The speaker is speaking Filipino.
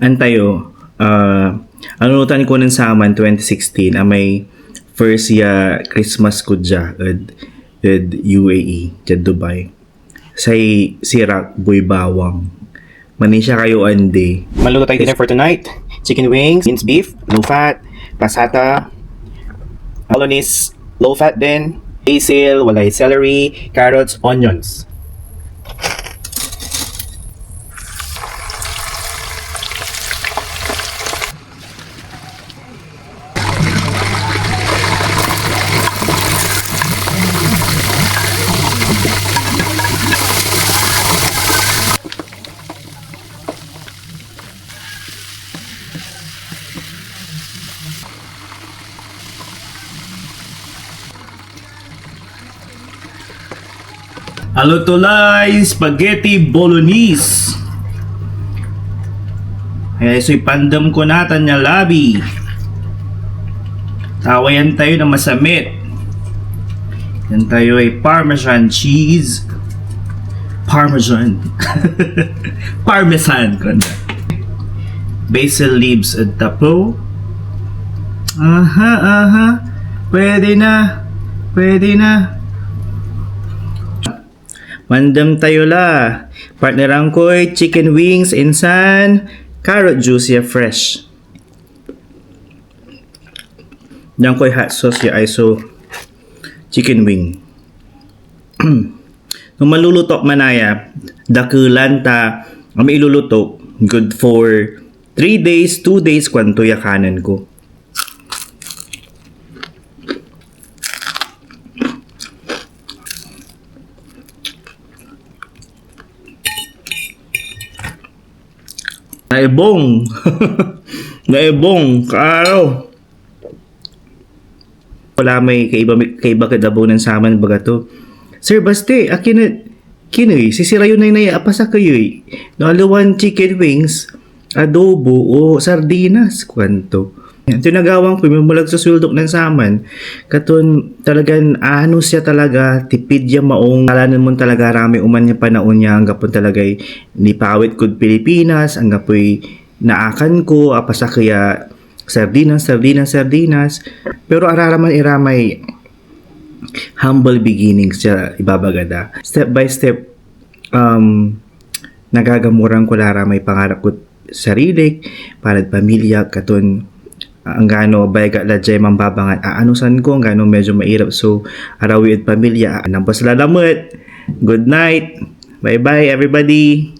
Antayo, ang lutan ko ng Saman 2016 may first year Christmas ko dya at UAE, dyan Dubai. Say sirak boy bawang. Manisya kayo ande. Maluto tayo dinner for tonight. Chicken wings, minced beef, low fat, pasata, bolognese, low fat din, basil, walay celery, carrots, onions. Alutulay spaghetti bolognese. So'y pandam ko natin niya labi. Tawayan tayo na masamit. Yan tayo ay parmesan cheese. Parmesan. Parmesan. Basil leaves at tapo. Aha. Pwede na. Mandam tayo la. Partneran ko ay chicken wings insan carrot juice ya fresh. Diyan ko ay hot sauce ya iso chicken wing. Nung maluluto manaya, dakulan ta ang iluluto good for 3 days, 2 days kwanto ya kanan ko. Naibong kaaraw. Wala may kaiba kadabo ng Saman baga to. Sir baste akin kinoy sisirayo na apa sa kayo naluwan chicken wings adobo o sardinas kwanto. Ito nagawang ko mulag sa suldok ng Saman katon talagang ano siya talaga tipid ya maong kalanan mo talaga rami uman niya panaon niya ang gapon talaga ni pawit kud Pilipinas ang gapoy naakan ko apa sa kaya sardinas pero araraman iramay humble beginnings siya ibabagada step by step nagagamurang ko lara may pangarap ko sarili para pamilya katon ang gano bayga lajay mambabangan aanusan ko ang gano medyo mahirap so arawi at pamilya nang pasalamut good night bye bye everybody.